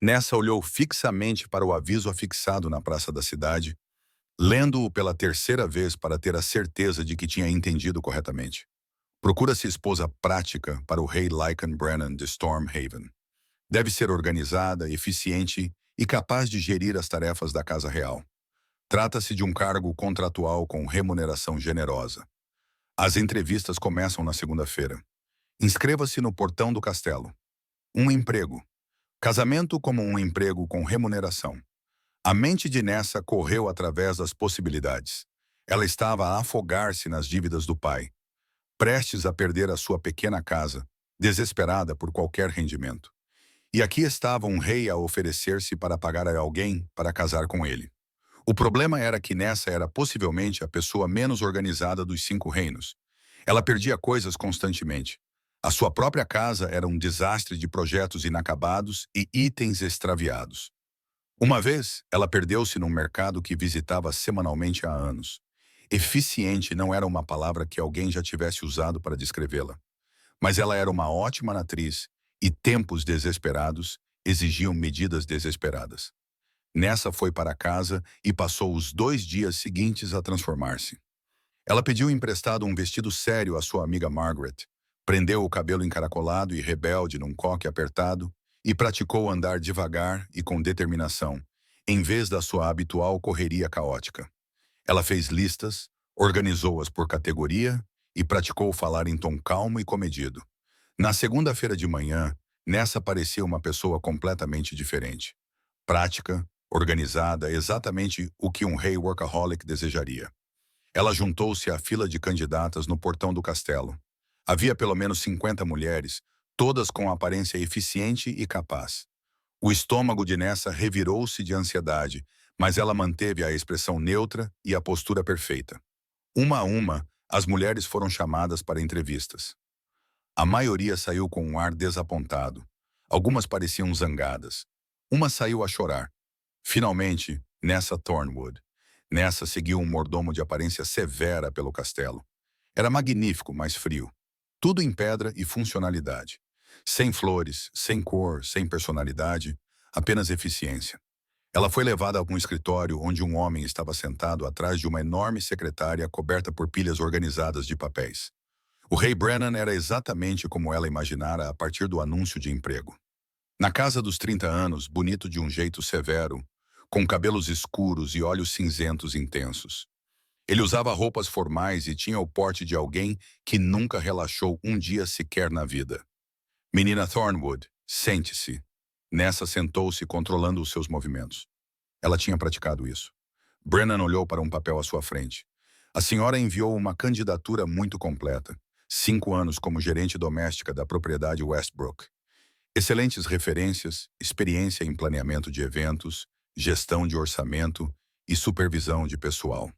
Nessa olhou fixamente para o aviso afixado na praça da cidade, lendo-o pela terceira vez para ter a certeza de que tinha entendido corretamente. Procura-se esposa prática para o rei Lycan Brennan de Stormhaven. Deve ser organizada, eficiente e capaz de gerir as tarefas da Casa Real. Trata-se de um cargo contratual com remuneração generosa. As entrevistas começam na segunda-feira. Inscreva-se no portão do castelo. Um emprego. Casamento como um emprego com remuneração. A mente de Nessa correu através das possibilidades. Ela estava a afogar-se nas dívidas do pai, prestes a perder a sua pequena casa, desesperada por qualquer rendimento. E aqui estava um rei a oferecer-se para pagar a alguém para casar com ele. O problema era que Nessa era possivelmente a pessoa menos organizada dos 5 reinos. Ela perdia coisas constantemente. A sua própria casa era um desastre de projetos inacabados e itens extraviados. Uma vez, ela perdeu-se num mercado que visitava semanalmente há anos. Eficiente não era uma palavra que alguém já tivesse usado para descrevê-la. Mas ela era uma ótima atriz, e tempos desesperados exigiam medidas desesperadas. Nessa foi para casa e passou os 2 dias seguintes a transformar-se. Ela pediu emprestado um vestido sério à sua amiga Margaret, prendeu o cabelo encaracolado e rebelde num coque apertado e praticou andar devagar e com determinação, em vez da sua habitual correria caótica. Ela fez listas, organizou-as por categoria e praticou falar em tom calmo e comedido. Na segunda-feira de manhã, Nessa parecia uma pessoa completamente diferente. Prática, organizada, exatamente o que um rei workaholic desejaria. Ela juntou-se à fila de candidatas no portão do castelo. Havia pelo menos 50 mulheres, todas com aparência eficiente e capaz. O estômago de Nessa revirou-se de ansiedade, mas ela manteve a expressão neutra e a postura perfeita. Uma a uma, as mulheres foram chamadas para entrevistas. A maioria saiu com um ar desapontado. Algumas pareciam zangadas. Uma saiu a chorar. Finalmente, Nessa Thornwood. Nessa seguiu um mordomo de aparência severa pelo castelo. Era magnífico, mas frio. Tudo em pedra e funcionalidade. Sem flores, sem cor, sem personalidade, apenas eficiência. Ela foi levada a um escritório onde um homem estava sentado atrás de uma enorme secretária coberta por pilhas organizadas de papéis. O rei Brennan era exatamente como ela imaginara a partir do anúncio de emprego. Na casa dos 30 anos, bonito de um jeito severo, com cabelos escuros e olhos cinzentos intensos. Ele usava roupas formais e tinha o porte de alguém que nunca relaxou um dia sequer na vida. Menina Thornwood, sente-se. Nessa sentou-se controlando os seus movimentos. Ela tinha praticado isso. Brennan olhou para um papel à sua frente. A senhora enviou uma candidatura muito completa. 5 anos como gerente doméstica da propriedade Westbrook. Excelentes referências, experiência em planeamento de eventos, gestão de orçamento e supervisão de pessoal.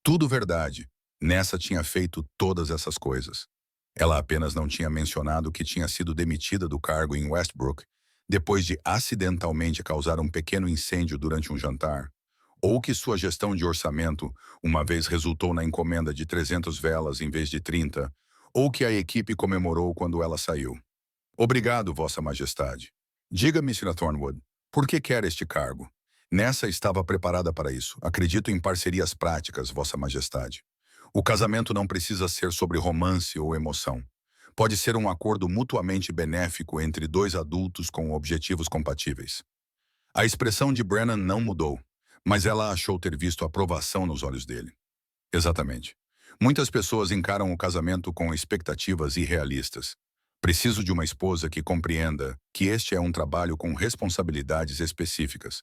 Tudo verdade. Nessa tinha feito todas essas coisas. Ela apenas não tinha mencionado que tinha sido demitida do cargo em Westbrook depois de acidentalmente causar um pequeno incêndio durante um jantar, ou que sua gestão de orçamento uma vez resultou na encomenda de 300 velas em vez de 30, ou que a equipe comemorou quando ela saiu. Obrigado, Vossa Majestade. Diga-me, Sra. Thornwood, por que quer este cargo? Nessa estava preparada para isso. Acredito em parcerias práticas, Vossa Majestade. O casamento não precisa ser sobre romance ou emoção. Pode ser um acordo mutuamente benéfico entre 2 adultos com objetivos compatíveis. A expressão de Brennan não mudou, mas ela achou ter visto aprovação nos olhos dele. Exatamente. Muitas pessoas encaram o casamento com expectativas irrealistas. Preciso de uma esposa que compreenda que este é um trabalho com responsabilidades específicas.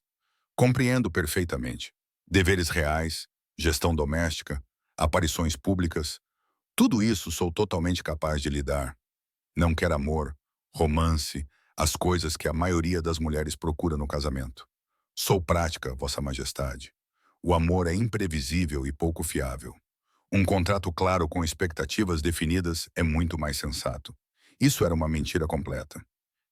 Compreendo perfeitamente. Deveres reais, gestão doméstica, aparições públicas, tudo isso sou totalmente capaz de lidar. Não quer amor, romance, as coisas que a maioria das mulheres procura no casamento. Sou prática, Vossa Majestade. O amor é imprevisível e pouco fiável. Um contrato claro com expectativas definidas é muito mais sensato. Isso era uma mentira completa.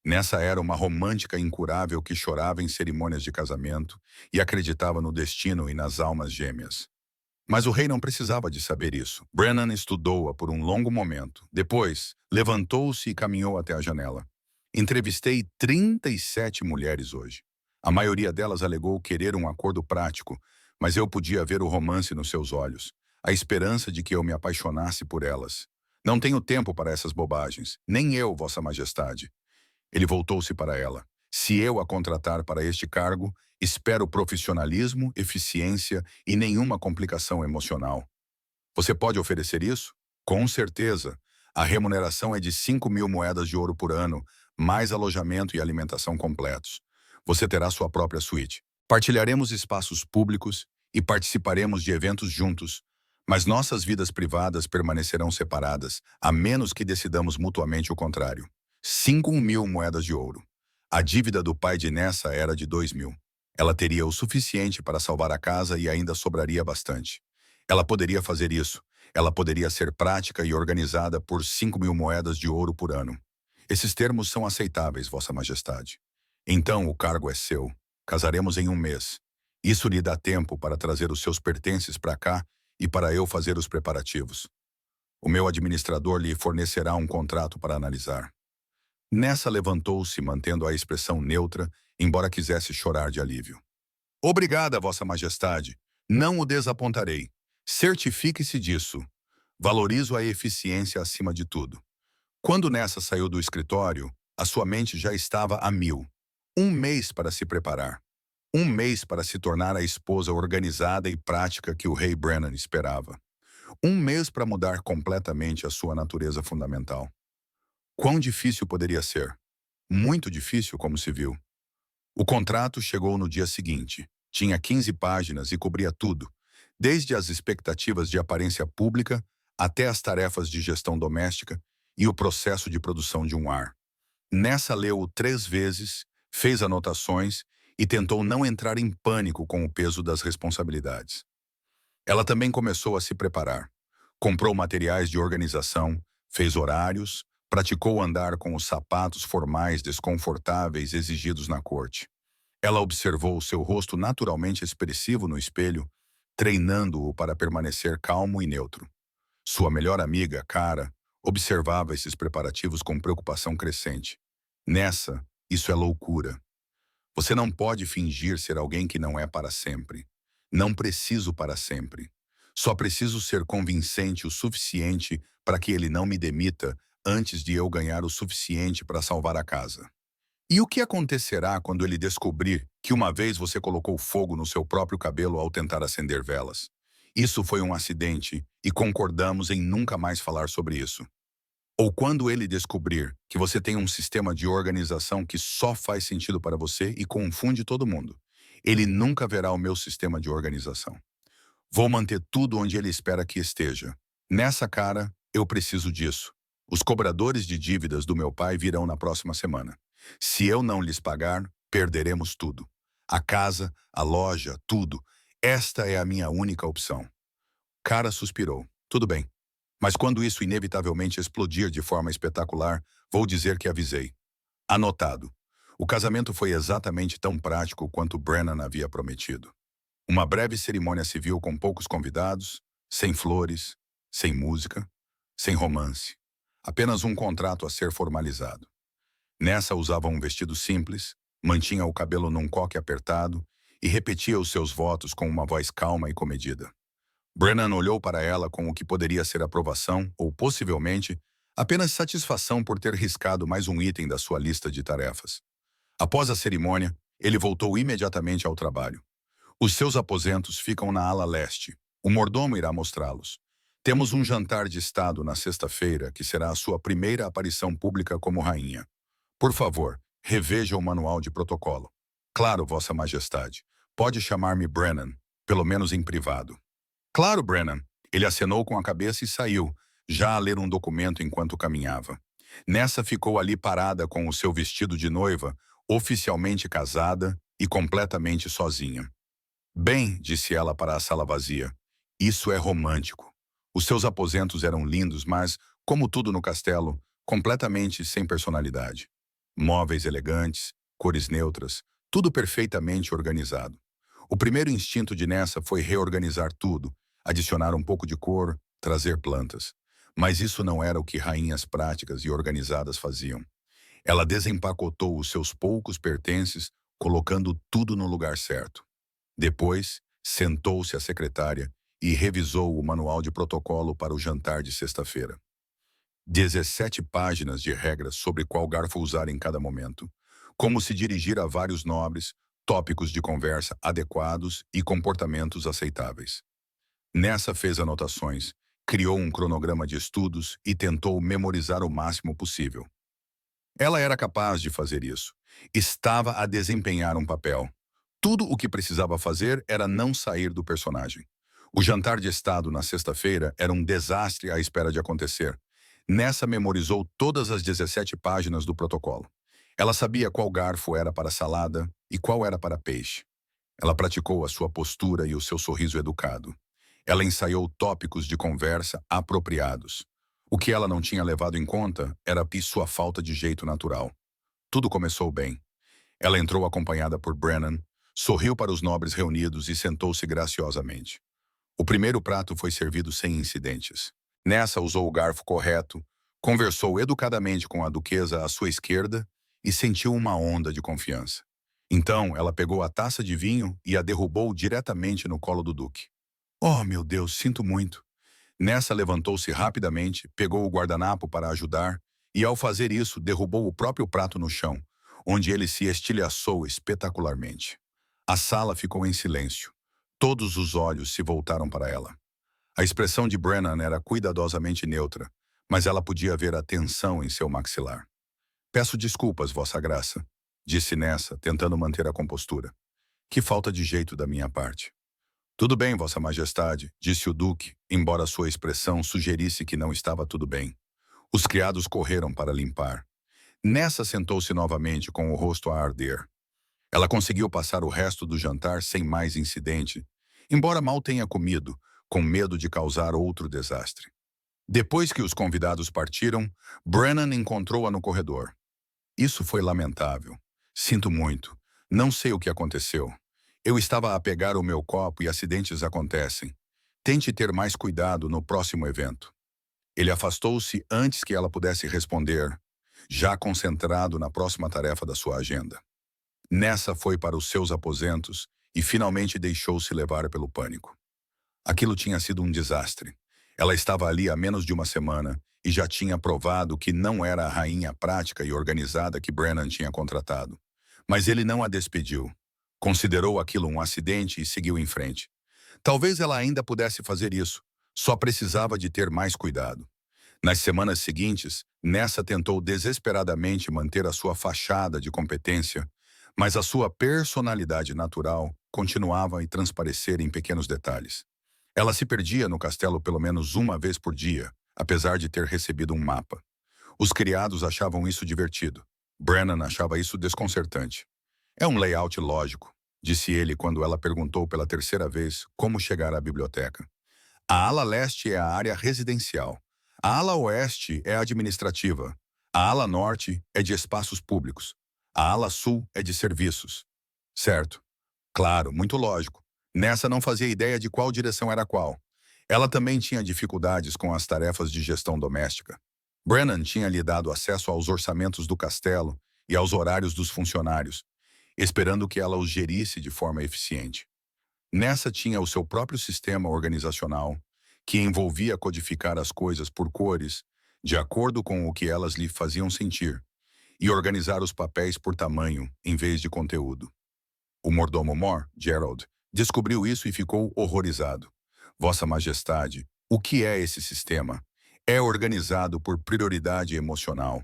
Nessa era uma romântica incurável que chorava em cerimônias de casamento e acreditava no destino e nas almas gêmeas. Mas o rei não precisava de saber isso. Brennan estudou-a por um longo momento. Depois, levantou-se e caminhou até a janela. Entrevistei 37 mulheres hoje. A maioria delas alegou querer um acordo prático, mas eu podia ver o romance nos seus olhos, a esperança de que eu me apaixonasse por elas. Não tenho tempo para essas bobagens, nem eu, Vossa Majestade. Ele voltou-se para ela. Se eu a contratar para este cargo, espero profissionalismo, eficiência e nenhuma complicação emocional. Você pode oferecer isso? Com certeza. A remuneração é de 5.000 moedas de ouro por ano, mais alojamento e alimentação completos. Você terá sua própria suíte. Partilharemos espaços públicos e participaremos de eventos juntos, mas nossas vidas privadas permanecerão separadas, a menos que decidamos mutuamente o contrário. 5.000 moedas de ouro. A dívida do pai de Nessa era de 2.000. Ela teria o suficiente para salvar a casa e ainda sobraria bastante. Ela poderia fazer isso. Ela poderia ser prática e organizada por 5.000 moedas de ouro por ano. Esses termos são aceitáveis, Vossa Majestade. Então o cargo é seu. Casaremos em um mês. Isso lhe dá tempo para trazer os seus pertences para cá e para eu fazer os preparativos. O meu administrador lhe fornecerá um contrato para analisar. Nessa levantou-se, mantendo a expressão neutra, embora quisesse chorar de alívio. Obrigada, Vossa Majestade. Não o desapontarei. Certifique-se disso. Valorizo a eficiência acima de tudo. Quando Nessa saiu do escritório, a sua mente já estava a mil. Um mês para se preparar. Um mês para se tornar a esposa organizada e prática que o rei Brennan esperava. Um mês para mudar completamente a sua natureza fundamental. Quão difícil poderia ser? Muito difícil, como se viu. O contrato chegou no dia seguinte. Tinha 15 páginas e cobria tudo, desde as expectativas de aparência pública até as tarefas de gestão doméstica e o processo de produção de um ar. Nessa leu-o 3 vezes, fez anotações e tentou não entrar em pânico com o peso das responsabilidades. Ela também começou a se preparar. Comprou materiais de organização, fez horários, praticou andar com os sapatos formais desconfortáveis exigidos na corte. Ela observou seu rosto naturalmente expressivo no espelho, treinando-o para permanecer calmo e neutro. Sua melhor amiga, Cara, observava esses preparativos com preocupação crescente. Nessa, isso é loucura. Você não pode fingir ser alguém que não é para sempre. Não preciso para sempre. Só preciso ser convincente o suficiente para que ele não me demita antes de eu ganhar o suficiente para salvar a casa. E o que acontecerá quando ele descobrir que uma vez você colocou fogo no seu próprio cabelo ao tentar acender velas? Isso foi um acidente e concordamos em nunca mais falar sobre isso. Ou quando ele descobrir que você tem um sistema de organização que só faz sentido para você e confunde todo mundo. Ele nunca verá o meu sistema de organização. Vou manter tudo onde ele espera que esteja. Nessa, Cara, eu preciso disso. Os cobradores de dívidas do meu pai virão na próxima semana. Se eu não lhes pagar, perderemos tudo. A casa, a loja, tudo. Esta é a minha única opção. Cara suspirou. Tudo bem. Mas quando isso inevitavelmente explodir de forma espetacular, vou dizer que avisei. Anotado. O casamento foi exatamente tão prático quanto Brennan havia prometido. Uma breve cerimônia civil com poucos convidados, sem flores, sem música, sem romance. Apenas um contrato a ser formalizado. Nessa usava um vestido simples, mantinha o cabelo num coque apertado e repetia os seus votos com uma voz calma e comedida. Brennan olhou para ela com o que poderia ser aprovação ou, possivelmente, apenas satisfação por ter riscado mais um item da sua lista de tarefas. Após a cerimônia, ele voltou imediatamente ao trabalho. Os seus aposentos ficam na ala leste. O mordomo irá mostrá-los. Temos um jantar de estado na sexta-feira, que será a sua primeira aparição pública como rainha. Por favor, reveja o manual de protocolo. Claro, Vossa Majestade. Pode chamar-me Brennan, pelo menos em privado. Claro, Brennan. Ele acenou com a cabeça e saiu, já a ler um documento enquanto caminhava. Nessa ficou ali parada com o seu vestido de noiva, oficialmente casada e completamente sozinha. Bem, disse ela para a sala vazia, isso é romântico. Os seus aposentos eram lindos, mas, como tudo no castelo, completamente sem personalidade. Móveis elegantes, cores neutras, tudo perfeitamente organizado. O primeiro instinto de Nessa foi reorganizar tudo, adicionar um pouco de cor, trazer plantas. Mas isso não era o que rainhas práticas e organizadas faziam. Ela desempacotou os seus poucos pertences, colocando tudo no lugar certo. Depois, sentou-se à secretária e revisou o manual de protocolo para o jantar de sexta-feira. 17 páginas de regras sobre qual garfo usar em cada momento, como se dirigir a vários nobres, tópicos de conversa adequados e comportamentos aceitáveis. Nessa fez anotações, criou um cronograma de estudos e tentou memorizar o máximo possível. Ela era capaz de fazer isso. Estava a desempenhar um papel. Tudo o que precisava fazer era não sair do personagem. O jantar de estado na sexta-feira era um desastre à espera de acontecer. Nessa memorizou todas as 17 páginas do protocolo. Ela sabia qual garfo era para salada e qual era para peixe. Ela praticou a sua postura e o seu sorriso educado. Ela ensaiou tópicos de conversa apropriados. O que ela não tinha levado em conta era sua falta de jeito natural. Tudo começou bem. Ela entrou acompanhada por Brennan, sorriu para os nobres reunidos e sentou-se graciosamente. O primeiro prato foi servido sem incidentes. Nessa usou o garfo correto, conversou educadamente com a duquesa à sua esquerda e sentiu uma onda de confiança. Então, ela pegou a taça de vinho e a derrubou diretamente no colo do duque. Oh, meu Deus, sinto muito. Nessa levantou-se rapidamente, pegou o guardanapo para ajudar e, ao fazer isso, derrubou o próprio prato no chão, onde ele se estilhaçou espetacularmente. A sala ficou em silêncio. Todos os olhos se voltaram para ela. A expressão de Brennan era cuidadosamente neutra, mas ela podia ver a tensão em seu maxilar. Peço desculpas, Vossa Graça, disse Nessa, tentando manter a compostura. Que falta de jeito da minha parte. Tudo bem, Vossa Majestade, disse o Duque, embora sua expressão sugerisse que não estava tudo bem. Os criados correram para limpar. Nessa sentou-se novamente com o rosto a arder. Ela conseguiu passar o resto do jantar sem mais incidente, embora mal tenha comido, com medo de causar outro desastre. Depois que os convidados partiram, Brennan encontrou-a no corredor. Isso foi lamentável. Sinto muito. Não sei o que aconteceu. Eu estava a pegar o meu copo e acidentes acontecem. Tente ter mais cuidado no próximo evento. Ele afastou-se antes que ela pudesse responder, já concentrado na próxima tarefa da sua agenda. Nessa foi para os seus aposentos e finalmente deixou-se levar pelo pânico. Aquilo tinha sido um desastre. Ela estava ali há menos de uma semana e já tinha provado que não era a rainha prática e organizada que Brennan tinha contratado. Mas ele não a despediu. Considerou aquilo um acidente e seguiu em frente. Talvez ela ainda pudesse fazer isso, só precisava de ter mais cuidado. Nas semanas seguintes, Nessa tentou desesperadamente manter a sua fachada de competência, mas a sua personalidade natural continuava a transparecer em pequenos detalhes. Ela se perdia no castelo pelo menos uma vez por dia, apesar de ter recebido um mapa. Os criados achavam isso divertido. Brennan achava isso desconcertante. É um layout lógico, disse ele quando ela perguntou pela terceira vez como chegar à biblioteca. A ala leste é a área residencial. A ala oeste é administrativa. A ala norte é de espaços públicos. A ala sul é de serviços. Certo. Claro, muito lógico. Nessa não fazia ideia de qual direção era qual. Ela também tinha dificuldades com as tarefas de gestão doméstica. Brennan tinha lhe dado acesso aos orçamentos do castelo e aos horários dos funcionários, esperando que ela os gerisse de forma eficiente. Nessa tinha o seu próprio sistema organizacional, que envolvia codificar as coisas por cores, de acordo com o que elas lhe faziam sentir, e organizar os papéis por tamanho, em vez de conteúdo. O mordomo Mor, Gerald, descobriu isso e ficou horrorizado. Vossa Majestade, o que é esse sistema? É organizado por prioridade emocional.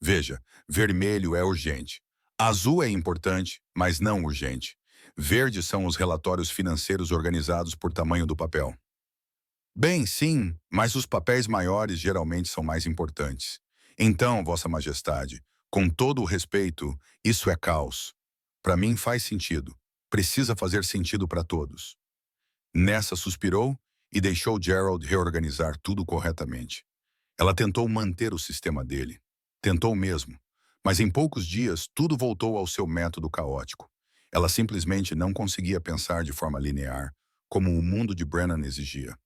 Veja, vermelho é urgente. Azul é importante, mas não urgente. Verde são os relatórios financeiros organizados por tamanho do papel. Bem, sim, mas os papéis maiores geralmente são mais importantes. Então, Vossa Majestade, com todo o respeito, isso é caos. Para mim faz sentido. Precisa fazer sentido para todos. Nessa suspirou e deixou Gerald reorganizar tudo corretamente. Ela tentou manter o sistema dele. Tentou mesmo. Mas em poucos dias, tudo voltou ao seu método caótico. Ela simplesmente não conseguia pensar de forma linear, como o mundo de Brennan exigia.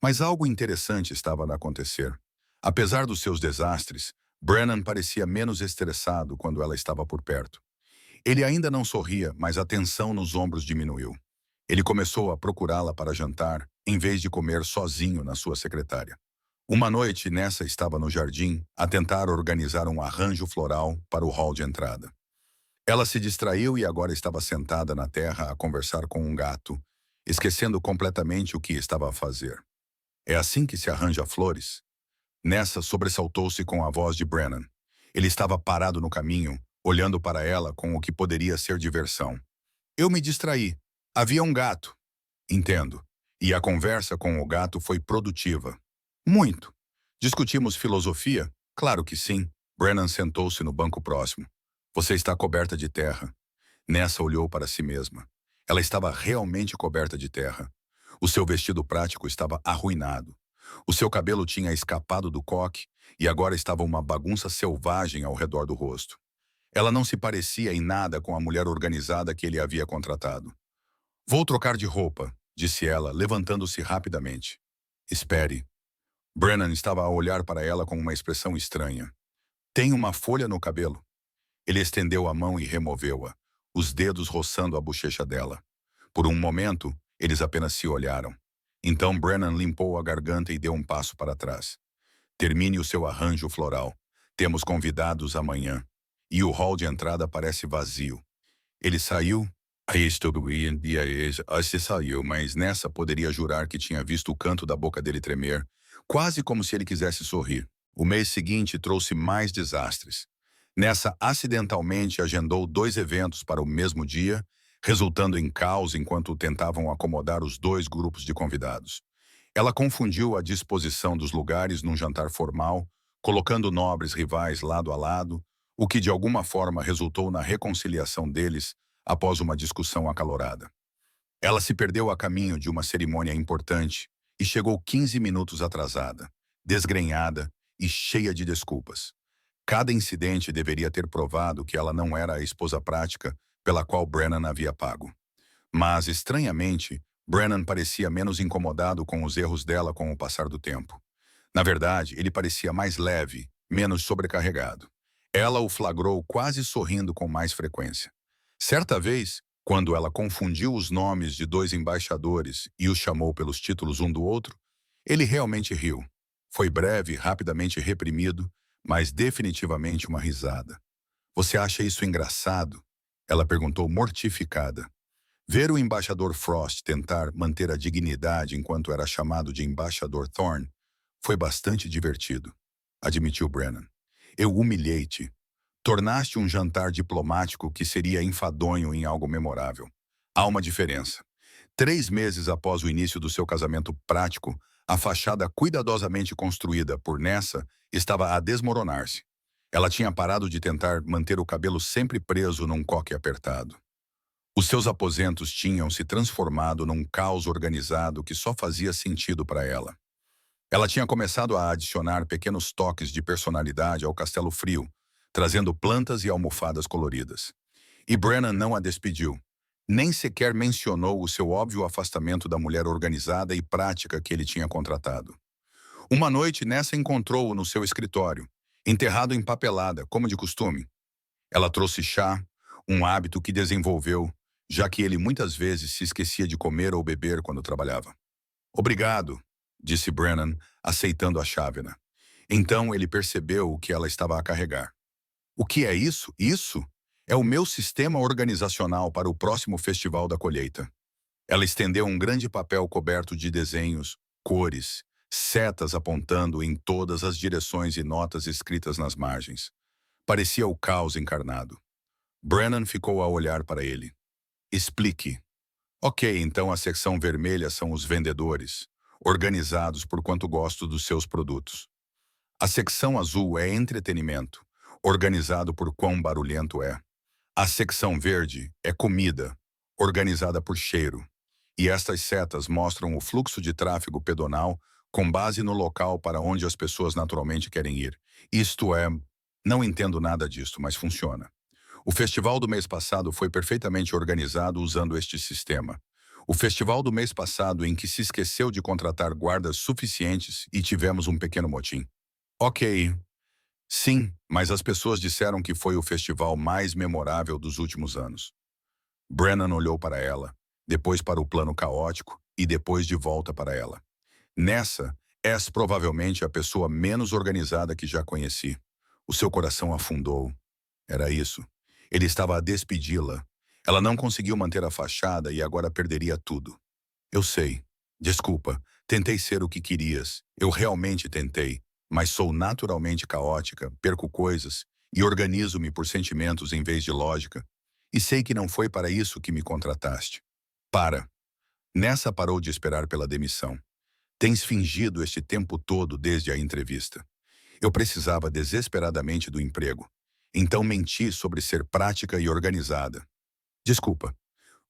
Mas algo interessante estava a acontecer. Apesar dos seus desastres, Brennan parecia menos estressado quando ela estava por perto. Ele ainda não sorria, mas a tensão nos ombros diminuiu. Ele começou a procurá-la para jantar, em vez de comer sozinho na sua secretária. Uma noite, Nessa estava no jardim, a tentar organizar um arranjo floral para o hall de entrada. Ela se distraiu e agora estava sentada na terra a conversar com um gato, esquecendo completamente o que estava a fazer. É assim que se arranja flores? Nessa sobressaltou-se com a voz de Brennan. Ele estava parado no caminho, olhando para ela com o que poderia ser diversão. Eu me distraí. Havia um gato. Entendo. E a conversa com o gato foi produtiva. Muito. Discutimos filosofia? Claro que sim. Brennan sentou-se no banco próximo. Você está coberta de terra. Nessa olhou para si mesma. Ela estava realmente coberta de terra. O seu vestido prático estava arruinado. O seu cabelo tinha escapado do coque e agora estava uma bagunça selvagem ao redor do rosto. Ela não se parecia em nada com a mulher organizada que ele havia contratado. Vou trocar de roupa, disse ela, levantando-se rapidamente. Espere. Brennan estava a olhar para ela com uma expressão estranha. Tem uma folha no cabelo. Ele estendeu a mão e removeu-a, os dedos roçando a bochecha dela. Por um momento, eles apenas se olharam. Então Brennan limpou a garganta e deu um passo para trás. Termine o seu arranjo floral. Temos convidados amanhã. E o hall de entrada parece vazio. Ele saiu. Aí estou em dia se saiu, mas Nessa poderia jurar que tinha visto o canto da boca dele tremer, quase como se ele quisesse sorrir. O mês seguinte trouxe mais desastres. Nessa acidentalmente agendou 2 eventos para o mesmo dia, resultando em caos enquanto tentavam acomodar os 2 grupos de convidados. Ela confundiu a disposição dos lugares num jantar formal, colocando nobres rivais lado a lado, o que de alguma forma resultou na reconciliação deles após uma discussão acalorada. Ela se perdeu a caminho de uma cerimônia importante e chegou 15 minutos atrasada, desgrenhada e cheia de desculpas. Cada incidente deveria ter provado que ela não era a esposa prática pela qual Brennan havia pago. Mas, estranhamente, Brennan parecia menos incomodado com os erros dela com o passar do tempo. Na verdade, ele parecia mais leve, menos sobrecarregado. Ela o flagrou quase sorrindo com mais frequência. Certa vez, quando ela confundiu os nomes de 2 embaixadores e os chamou pelos títulos um do outro, ele realmente riu. Foi breve, rapidamente reprimido, mas definitivamente uma risada. Você acha isso engraçado? Ela perguntou mortificada. Ver o embaixador Frost tentar manter a dignidade enquanto era chamado de embaixador Thorne foi bastante divertido, admitiu Brennan. Eu humilhei-te. Tornaste um jantar diplomático que seria enfadonho em algo memorável. Há uma diferença. 3 meses após o início do seu casamento prático, a fachada cuidadosamente construída por Nessa estava a desmoronar-se. Ela tinha parado de tentar manter o cabelo sempre preso num coque apertado. Os seus aposentos tinham se transformado num caos organizado que só fazia sentido para ela. Ela tinha começado a adicionar pequenos toques de personalidade ao Castelo Frio, trazendo plantas e almofadas coloridas. E Brennan não a despediu. Nem sequer mencionou o seu óbvio afastamento da mulher organizada e prática que ele tinha contratado. Uma noite, Nessa encontrou-o no seu escritório, enterrado em papelada, como de costume. Ela trouxe chá, um hábito que desenvolveu, já que ele muitas vezes se esquecia de comer ou beber quando trabalhava. Obrigado, disse Brennan, aceitando a chávena. Então ele percebeu o que ela estava a carregar. O que é isso? Isso é o meu sistema organizacional para o próximo Festival da Colheita. Ela estendeu um grande papel coberto de desenhos, cores, setas apontando em todas as direções e notas escritas nas margens. Parecia o caos encarnado. Brennan ficou a olhar para ele. Explique. Ok, então a secção vermelha são os vendedores, organizados por quanto gosto dos seus produtos. A secção azul é entretenimento, organizado por quão barulhento é. A secção verde é comida, organizada por cheiro. E estas setas mostram o fluxo de tráfego pedonal com base no local para onde as pessoas naturalmente querem ir. Isto é, não entendo nada disto, mas funciona. O festival do mês passado foi perfeitamente organizado usando este sistema. O festival do mês passado em que se esqueceu de contratar guardas suficientes e tivemos um pequeno motim. Ok. Sim, mas as pessoas disseram que foi o festival mais memorável dos últimos anos. Brennan olhou para ela, depois para o plano caótico e depois de volta para ela. Nessa, és provavelmente a pessoa menos organizada que já conheci. O seu coração afundou. Era isso. Ele estava a despedi-la. Ela não conseguiu manter a fachada e agora perderia tudo. Eu sei. Desculpa. Tentei ser o que querias. Eu realmente tentei. Mas sou naturalmente caótica, perco coisas e organizo-me por sentimentos em vez de lógica. E sei que não foi para isso que me contrataste. Para. Nessa parou de esperar pela demissão. Tens fingido este tempo todo desde a entrevista. Eu precisava desesperadamente do emprego. Então menti sobre ser prática e organizada. Desculpa.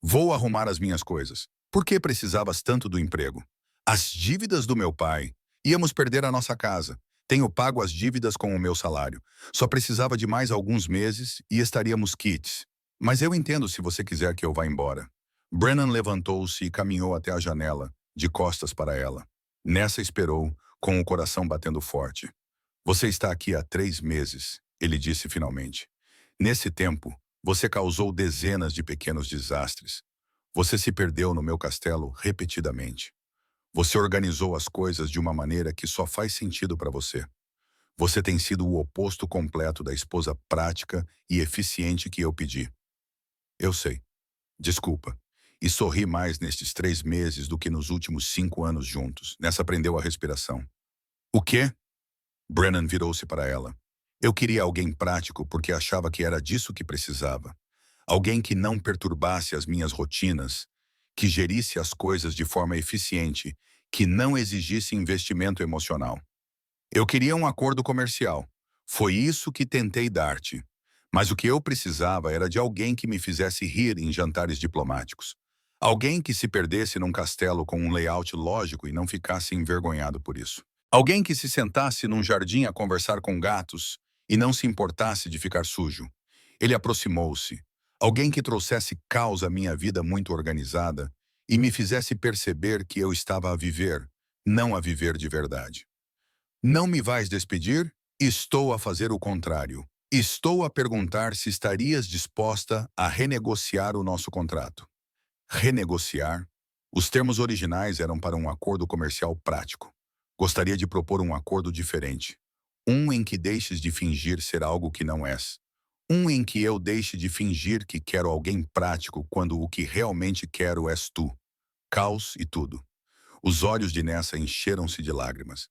Vou arrumar as minhas coisas. Por que precisavas tanto do emprego? As dívidas do meu pai. Íamos perder a nossa casa. Tenho pago as dívidas com o meu salário. Só precisava de mais alguns meses e estaríamos quites. Mas eu entendo se você quiser que eu vá embora. Brennan levantou-se e caminhou até a janela, de costas para ela. Nessa esperou, com o coração batendo forte. Você está aqui há 3 meses, ele disse finalmente. Nesse tempo, você causou dezenas de pequenos desastres. Você se perdeu no meu castelo repetidamente. Você organizou as coisas de uma maneira que só faz sentido para você. Você tem sido o oposto completo da esposa prática e eficiente que eu pedi. Eu sei. Desculpa. E sorri mais nestes 3 meses do que nos últimos 5 anos juntos. Nessa prendeu a respiração. O quê? Brennan virou-se para ela. Eu queria alguém prático porque achava que era disso que precisava. Alguém que não perturbasse as minhas rotinas, que gerisse as coisas de forma eficiente, que não exigisse investimento emocional. Eu queria um acordo comercial. Foi isso que tentei dar-te. Mas o que eu precisava era de alguém que me fizesse rir em jantares diplomáticos. Alguém que se perdesse num castelo com um layout lógico e não ficasse envergonhado por isso. Alguém que se sentasse num jardim a conversar com gatos e não se importasse de ficar sujo. Ele aproximou-se. Alguém que trouxesse caos à minha vida muito organizada e me fizesse perceber que eu estava a viver, não a viver de verdade. Não me vais despedir? Estou a fazer o contrário. Estou a perguntar se estarias disposta a renegociar o nosso contrato. Renegociar? Os termos originais eram para um acordo comercial prático. Gostaria de propor um acordo diferente. Um em que deixes de fingir ser algo que não és. Um em que eu deixe de fingir que quero alguém prático quando o que realmente quero és tu. Caos e tudo. Os olhos de Nessa encheram-se de lágrimas.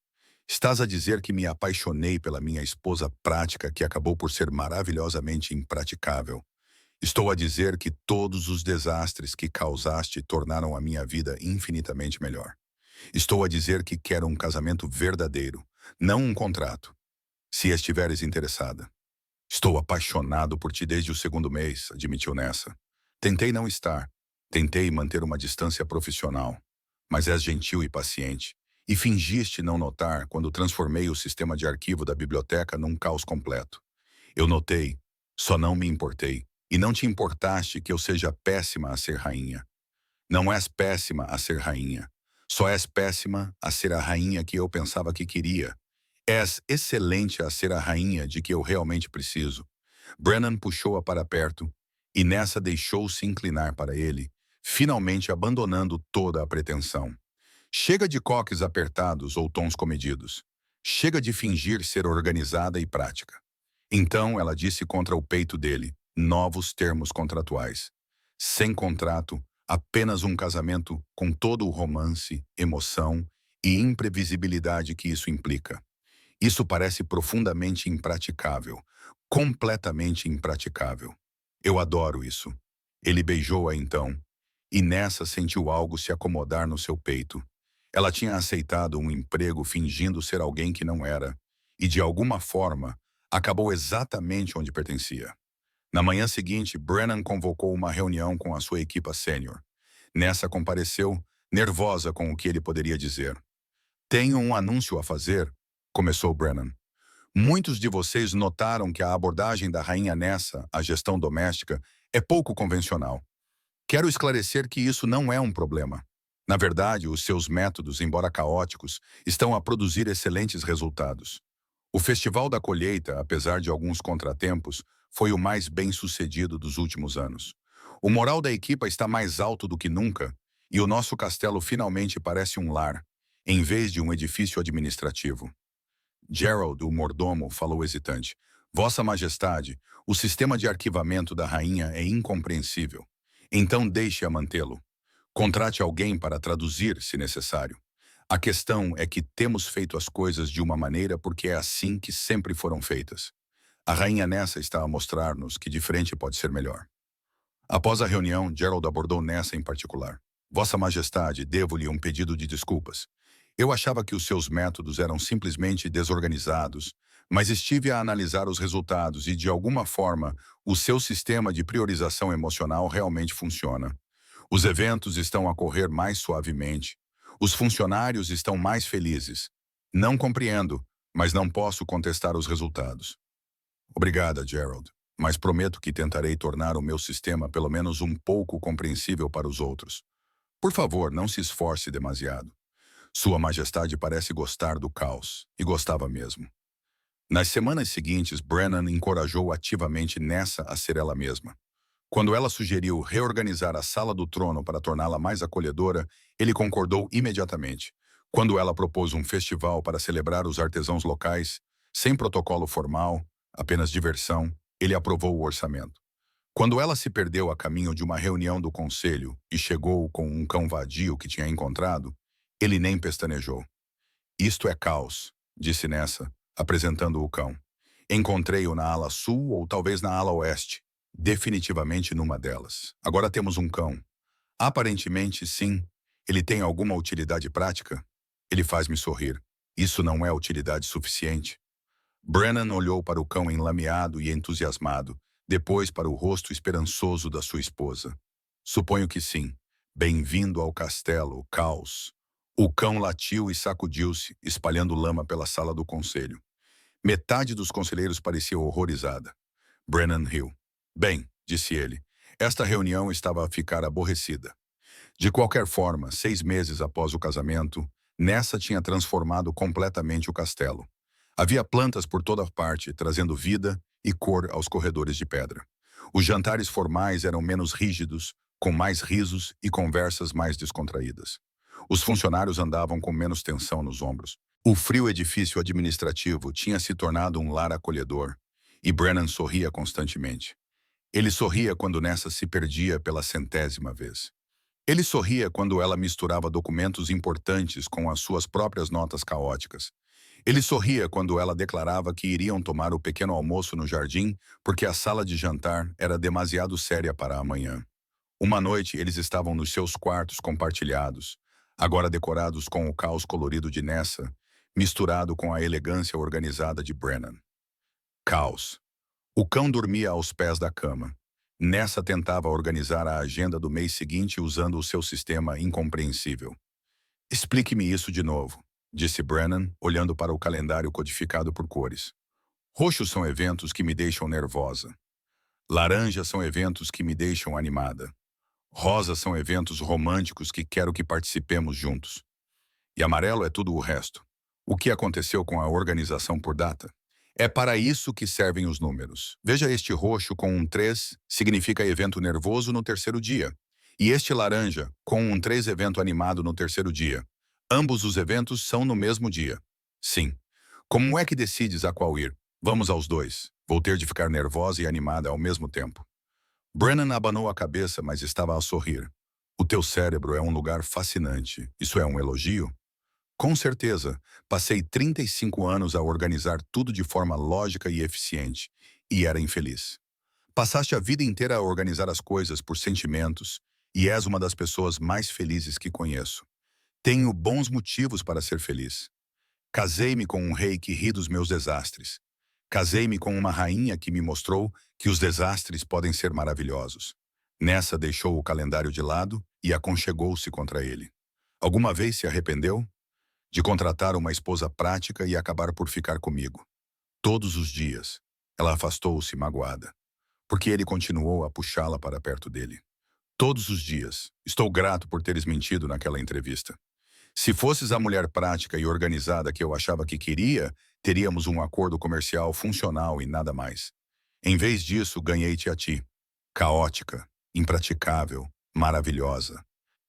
Estás a dizer que me apaixonei pela minha esposa prática que acabou por ser maravilhosamente impraticável. Estou a dizer que todos os desastres que causaste tornaram a minha vida infinitamente melhor. Estou a dizer que quero um casamento verdadeiro, não um contrato. Se estiveres interessada. Estou apaixonado por ti desde o segundo mês, admitiu Nessa. Tentei não estar. Tentei manter uma distância profissional. Mas és gentil e paciente. E fingiste não notar quando transformei o sistema de arquivo da biblioteca num caos completo. Eu notei, só não me importei. E não te importaste que eu seja péssima a ser rainha. Não és péssima a ser rainha. Só és péssima a ser a rainha que eu pensava que queria. És excelente a ser a rainha de que eu realmente preciso. Brennan puxou-a para perto e Nessa deixou-se inclinar para ele, finalmente abandonando toda a pretensão. Chega de coques apertados ou tons comedidos. Chega de fingir ser organizada e prática. Então ela disse contra o peito dele, novos termos contratuais. Sem contrato, apenas um casamento com todo o romance, emoção e imprevisibilidade que isso implica. Isso parece profundamente impraticável, completamente impraticável. Eu adoro isso. Ele beijou-a então, e Nessa sentiu algo se acomodar no seu peito. Ela tinha aceitado um emprego fingindo ser alguém que não era, e de alguma forma, acabou exatamente onde pertencia. Na manhã seguinte, Brennan convocou uma reunião com a sua equipa sênior. Nessa compareceu, nervosa com o que ele poderia dizer. Tenho um anúncio a fazer, começou Brennan. Muitos de vocês notaram que a abordagem da rainha Nessa à gestão doméstica é pouco convencional. Quero esclarecer que isso não é um problema. Na verdade, os seus métodos, embora caóticos, estão a produzir excelentes resultados. O Festival da Colheita, apesar de alguns contratempos, foi o mais bem-sucedido dos últimos anos. O moral da equipa está mais alto do que nunca e o nosso castelo finalmente parece um lar, em vez de um edifício administrativo. Gerald, o mordomo, falou hesitante. Vossa Majestade, o sistema de arquivamento da rainha é incompreensível. Então deixe-a mantê-lo. Contrate alguém para traduzir, se necessário. A questão é que temos feito as coisas de uma maneira porque é assim que sempre foram feitas. A rainha Nessa está a mostrar-nos que diferente pode ser melhor. Após a reunião, Gerald abordou Nessa em particular. Vossa Majestade, devo-lhe um pedido de desculpas. Eu achava que os seus métodos eram simplesmente desorganizados, mas estive a analisar os resultados e, de alguma forma, o seu sistema de priorização emocional realmente funciona. Os eventos estão a correr mais suavemente. Os funcionários estão mais felizes. Não compreendo, mas não posso contestar os resultados. Obrigada, Gerald, mas prometo que tentarei tornar o meu sistema pelo menos um pouco compreensível para os outros. Por favor, não se esforce demasiado. Sua Majestade parece gostar do caos, e gostava mesmo. Nas semanas seguintes, Brennan encorajou ativamente Nessa a ser ela mesma. Quando ela sugeriu reorganizar a sala do trono para torná-la mais acolhedora, ele concordou imediatamente. Quando ela propôs um festival para celebrar os artesãos locais, sem protocolo formal, apenas diversão, ele aprovou o orçamento. Quando ela se perdeu a caminho de uma reunião do conselho e chegou com um cão vadio que tinha encontrado, ele nem pestanejou. Isto é caos, disse Nessa, apresentando o cão. Encontrei-o na ala sul ou talvez na ala oeste. Definitivamente numa delas. Agora temos um cão. Aparentemente, sim. Ele tem alguma utilidade prática? Ele faz-me sorrir. Isso não é utilidade suficiente. Brennan olhou para o cão enlameado e entusiasmado, depois para o rosto esperançoso da sua esposa. Suponho que sim. Bem-vindo ao castelo, Caos. O cão latiu e sacudiu-se, espalhando lama pela sala do conselho. Metade dos conselheiros parecia horrorizada. Brennan riu. Bem, disse ele, esta reunião estava a ficar aborrecida. De qualquer forma, 6 meses após o casamento, Nessa tinha transformado completamente o castelo. Havia plantas por toda parte, trazendo vida e cor aos corredores de pedra. Os jantares formais eram menos rígidos, com mais risos e conversas mais descontraídas. Os funcionários andavam com menos tensão nos ombros. O frio edifício administrativo tinha se tornado um lar acolhedor, e Brennan sorria constantemente. Ele sorria quando Nessa se perdia pela 100ª vez. Ele sorria quando ela misturava documentos importantes com as suas próprias notas caóticas. Ele sorria quando ela declarava que iriam tomar o pequeno almoço no jardim porque a sala de jantar era demasiado séria para amanhã. Uma noite, eles estavam nos seus quartos compartilhados, agora decorados com o caos colorido de Nessa, misturado com a elegância organizada de Brennan. Caos. O cão dormia aos pés da cama. Nessa tentava organizar a agenda do mês seguinte usando o seu sistema incompreensível. Explique-me isso de novo, disse Brennan, olhando para o calendário codificado por cores. Roxos são eventos que me deixam nervosa. Laranjas são eventos que me deixam animada. Rosas são eventos românticos que quero que participemos juntos. E amarelo é tudo o resto. O que aconteceu com a organização por data? É para isso que servem os números. Veja este roxo com um 3, significa evento nervoso no terceiro dia. E este laranja, com um 3 evento animado no terceiro dia. Ambos os eventos são no mesmo dia. Sim. Como é que decides a qual ir? Vamos aos dois. Vou ter de ficar nervosa e animada ao mesmo tempo. Brennan abanou a cabeça, mas estava a sorrir. O teu cérebro é um lugar fascinante. Isso é um elogio? Com certeza, passei 35 anos a organizar tudo de forma lógica e eficiente, e era infeliz. Passaste a vida inteira a organizar as coisas por sentimentos, e és uma das pessoas mais felizes que conheço. Tenho bons motivos para ser feliz. Casei-me com um rei que ri dos meus desastres. Casei-me com uma rainha que me mostrou que os desastres podem ser maravilhosos. Nessa deixou o calendário de lado e aconchegou-se contra ele. Alguma vez se arrependeu? De contratar uma esposa prática e acabar por ficar comigo. Todos os dias, ela afastou-se magoada, porque ele continuou a puxá-la para perto dele. Todos os dias, estou grato por teres mentido naquela entrevista. Se fosses a mulher prática e organizada que eu achava que queria, Teríamos um acordo comercial funcional e nada mais. Em vez disso, ganhei-te a ti. Caótica, impraticável, maravilhosa.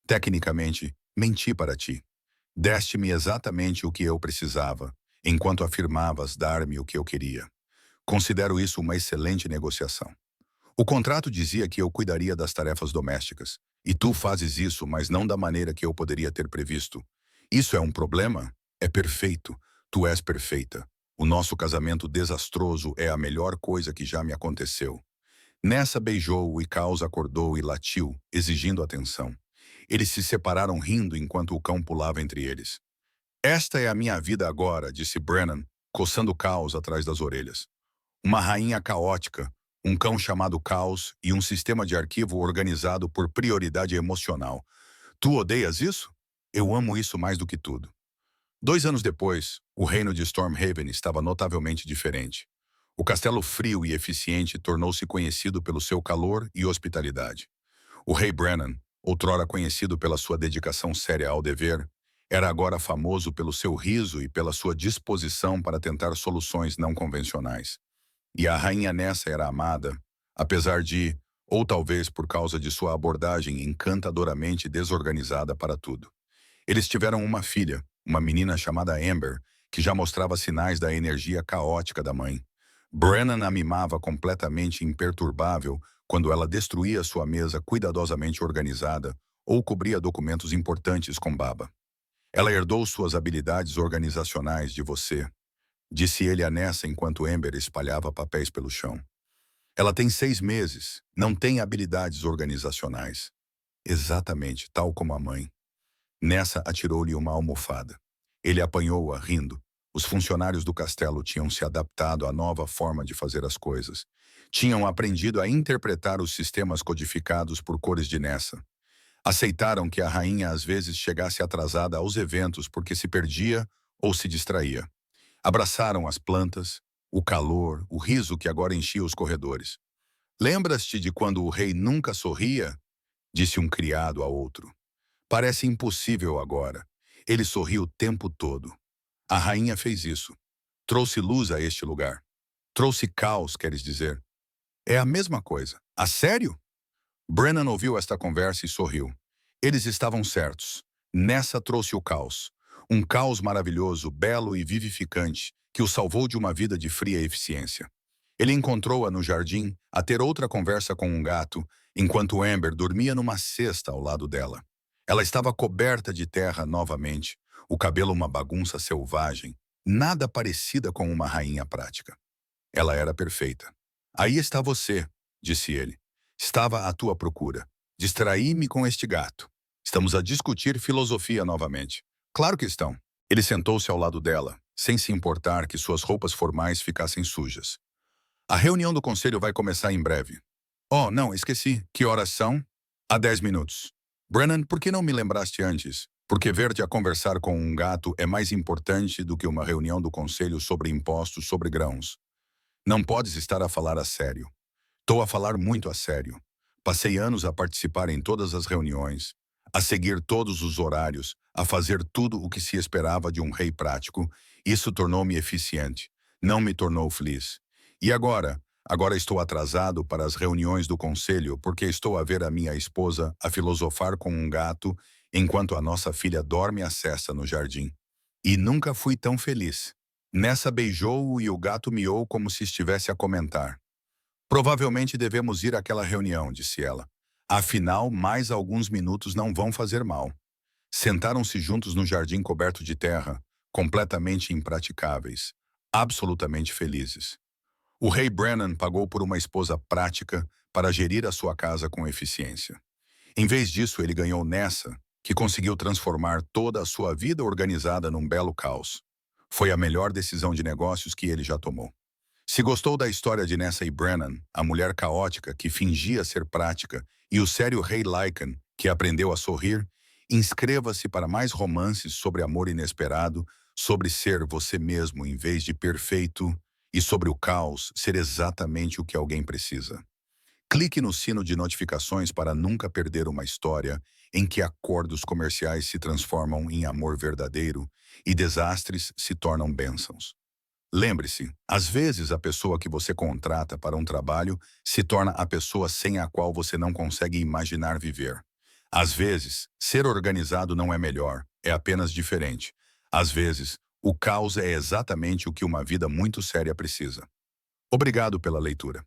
Tecnicamente, menti para ti. Deste-me exatamente o que eu precisava, enquanto afirmavas dar-me o que eu queria. Considero isso uma excelente negociação. O contrato dizia que eu cuidaria das tarefas domésticas, e tu fazes isso, mas não da maneira que eu poderia ter previsto. Isso é um problema? É perfeito. Tu és perfeita. O nosso casamento desastroso é a melhor coisa que já me aconteceu. Nessa beijou-o e Caos acordou e latiu, exigindo atenção. Eles se separaram rindo enquanto o cão pulava entre eles. Esta é a minha vida agora, disse Brennan, coçando Caos atrás das orelhas. Uma rainha caótica, um cão chamado Caos e um sistema de arquivo organizado por prioridade emocional. Tu odeias isso? Eu amo isso mais do que tudo. 2 anos depois, o reino de Stormhaven estava notavelmente diferente. O castelo frio e eficiente tornou-se conhecido pelo seu calor e hospitalidade. O rei Brennan, outrora conhecido pela sua dedicação séria ao dever, era agora famoso pelo seu riso e pela sua disposição para tentar soluções não convencionais. E a rainha Nessa era amada, apesar de, ou talvez por causa de sua abordagem encantadoramente desorganizada para tudo. Eles tiveram uma filha, uma menina chamada Amber, que já mostrava sinais da energia caótica da mãe. Brennan a mimava completamente imperturbável quando ela destruía sua mesa cuidadosamente organizada ou cobria documentos importantes com baba. Ela herdou suas habilidades organizacionais de você, disse ele a Nessa enquanto Amber espalhava papéis pelo chão. Ela tem 6 meses, não tem habilidades organizacionais. Exatamente, tal como a mãe. Nessa atirou-lhe uma almofada. Ele apanhou-a, rindo. Os funcionários do castelo tinham se adaptado à nova forma de fazer as coisas. Tinham aprendido a interpretar os sistemas codificados por cores de Nessa. Aceitaram que a rainha às vezes chegasse atrasada aos eventos porque se perdia ou se distraía. Abraçaram as plantas, o calor, o riso que agora enchia os corredores. Lembras-te de quando o rei nunca sorria? Disse um criado a outro. Parece impossível agora. Ele sorriu o tempo todo. A rainha fez isso. Trouxe luz a este lugar. Trouxe caos, queres dizer? É a mesma coisa. A sério? Brennan ouviu esta conversa e sorriu. Eles estavam certos. Nessa trouxe o caos. Um caos maravilhoso, belo e vivificante, que o salvou de uma vida de fria eficiência. Ele encontrou-a no jardim, a ter outra conversa com um gato, enquanto Amber dormia numa cesta ao lado dela. Ela estava coberta de terra novamente, o cabelo uma bagunça selvagem, nada parecida com uma rainha prática. Ela era perfeita. Aí está você, disse ele. Estava à tua procura. Distraí-me com este gato. Estamos a discutir filosofia novamente. Claro que estão. Ele sentou-se ao lado dela, sem se importar que suas roupas formais ficassem sujas. A reunião do conselho vai começar em breve. Oh, não, esqueci. Que horas são? Há 10 minutos. Brennan, por que não me lembraste antes? Porque ver-te a conversar com um gato é mais importante do que uma reunião do conselho sobre impostos sobre grãos. Não podes estar a falar a sério. Estou a falar muito a sério. Passei anos a participar em todas as reuniões, a seguir todos os horários, a fazer tudo o que se esperava de um rei prático. Isso tornou-me eficiente. Não me tornou feliz. E agora? Agora estou atrasado para as reuniões do conselho porque estou a ver a minha esposa a filosofar com um gato enquanto a nossa filha dorme a cesta no jardim. E nunca fui tão feliz. Nessa beijou-o e o gato miou como se estivesse a comentar. Provavelmente devemos ir àquela reunião, disse ela. Afinal, mais alguns minutos não vão fazer mal. Sentaram-se juntos no jardim coberto de terra, completamente impraticáveis, absolutamente felizes. O rei Brennan pagou por uma esposa prática para gerir a sua casa com eficiência. Em vez disso, ele ganhou Nessa, que conseguiu transformar toda a sua vida organizada num belo caos. Foi a melhor decisão de negócios que ele já tomou. Se gostou da história de Nessa e Brennan, a mulher caótica que fingia ser prática, e o sério rei Lycan, que aprendeu a sorrir, inscreva-se para mais romances sobre amor inesperado, sobre ser você mesmo em vez de perfeito, e sobre o caos ser exatamente o que alguém precisa. Clique no sino de notificações para nunca perder uma história em que acordos comerciais se transformam em amor verdadeiro e desastres se tornam bênçãos. Lembre-se, às vezes a pessoa que você contrata para um trabalho se torna a pessoa sem a qual você não consegue imaginar viver. Às vezes, ser organizado não é melhor, é apenas diferente. Às vezes, o caos é exatamente o que uma vida muito séria precisa. Obrigado pela leitura.